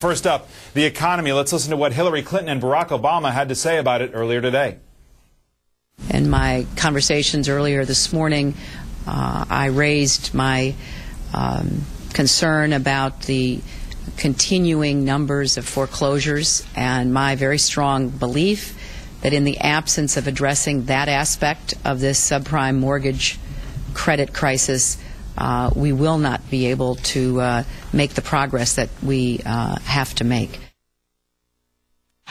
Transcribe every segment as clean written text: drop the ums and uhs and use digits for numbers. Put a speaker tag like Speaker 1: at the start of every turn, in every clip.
Speaker 1: First up, the economy. Let's listen to what Hillary Clinton and Barack Obama had to say about it earlier today.
Speaker 2: In my conversations earlier this morning, I raised my concern about the continuing numbers of foreclosures and my very strong belief that in the absence of addressing that aspect of this subprime mortgage credit crisis, we will not be able to make the progress that we have to make.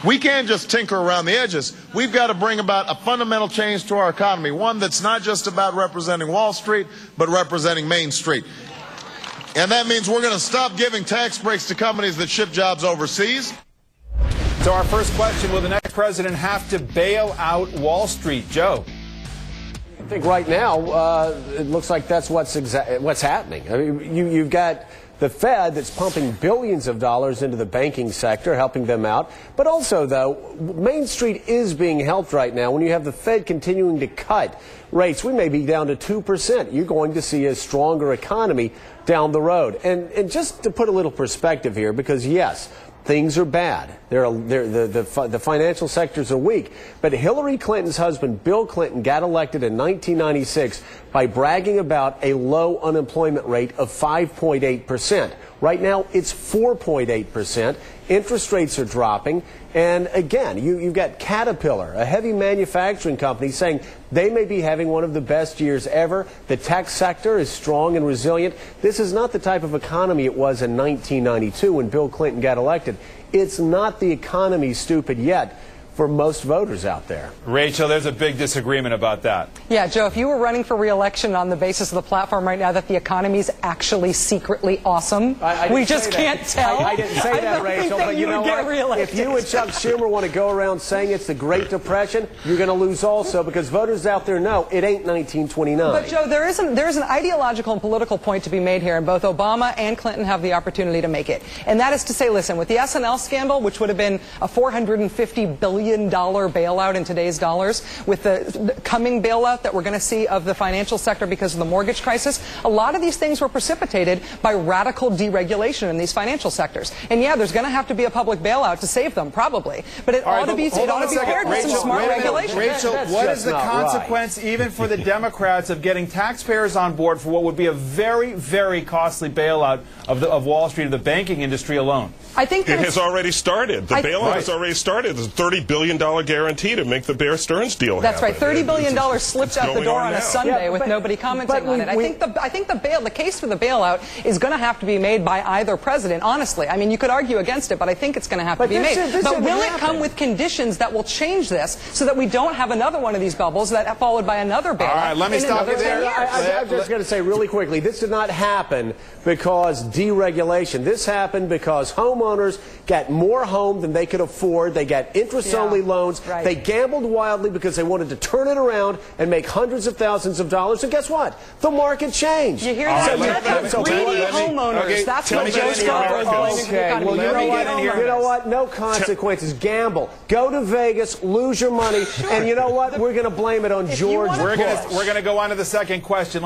Speaker 3: We can't just tinker around the edges. We've got to bring about a fundamental change to our economy, one that's not just about representing Wall Street, but representing Main Street. And that means we're going to stop giving tax breaks to companies that ship jobs overseas.
Speaker 1: So our first question, will the next president have to bail out Wall Street? Joe?
Speaker 4: I think right now it looks like that's what's happening. I mean, you've got the Fed that's pumping billions of dollars into the banking sector, helping them out. But also, though, Main Street is being helped right now. When you have the Fed continuing to cut rates, we may be down to 2%. You're going to see a stronger economy down the road. And just to put a little perspective here, because, yes, things are bad. The financial sectors are weak. But Hillary Clinton's husband, Bill Clinton, got elected in 1996 by bragging about a low unemployment rate of 5.8%. Right now, it's 4.8%. Interest rates are dropping. And again, you've got Caterpillar, a heavy manufacturing company, saying they may be having one of the best years ever. The tech sector is strong and resilient. This is not the type of economy it was in 1992 when Bill Clinton got elected. It's not the economy stupid yet for most voters out there.
Speaker 1: Rachel, there's a big disagreement about that.
Speaker 5: Yeah, Joe, if you were running for re-election on the basis of the platform right now that the economy's actually secretly awesome, we just can't tell.
Speaker 4: I didn't say that, Rachel, but you know what? If you and Chuck Schumer want to go around saying it's the Great Depression, you're going to lose also, because voters out there know it ain't 1929.
Speaker 5: But, Joe, there is an ideological and political point to be made here, and both Obama and Clinton have the opportunity to make it. And that is to say, listen, with the SNL scandal, which would have been a $450 billion bailout in today's dollars, with the coming bailout that we're going to see of the financial sector because of the mortgage crisis, a lot of these things were precipitated by radical deregulation in these financial sectors. And yeah, there's going to have to be a public bailout to save them, probably. But it ought to be paired with some smart regulation.
Speaker 1: Rachel, what is the consequence, even for the Democrats, of getting taxpayers on board for what would be a very, very costly bailout of Wall Street, of the banking industry alone?
Speaker 6: I think it has already started. The bailout has already started. There's a $30 billion guarantee to make the Bear Stearns deal
Speaker 5: happen. That's right. $30 billion
Speaker 6: slipped
Speaker 5: slipped out the door on a Sunday with nobody commenting on it. I think the case for the bailout is going to have to be made by either president, honestly. I mean, you could argue against it, but I think it's going to have to be made. But will it come with conditions that will change this so that we don't have another one of these bubbles that followed by another bailout?
Speaker 1: All right, let me stop you there.
Speaker 4: I'm just going to say really quickly, this did not happen because deregulation. This happened because homeowners got more home than they could afford. They got interest-only loans.
Speaker 5: Right.
Speaker 4: They gambled wildly because they wanted to turn it around and make hundreds of thousands of dollars. And guess what? The market changed.
Speaker 5: You hear that? Greedy homeowners.
Speaker 1: Okay,
Speaker 5: that's what Joe Scarborough is blaming the economy.
Speaker 4: Well, you know what? No consequences. Gamble. Go to Vegas. Lose your money. And you know what? We're going to blame it on George Bush.
Speaker 1: We're going to go on to the second question.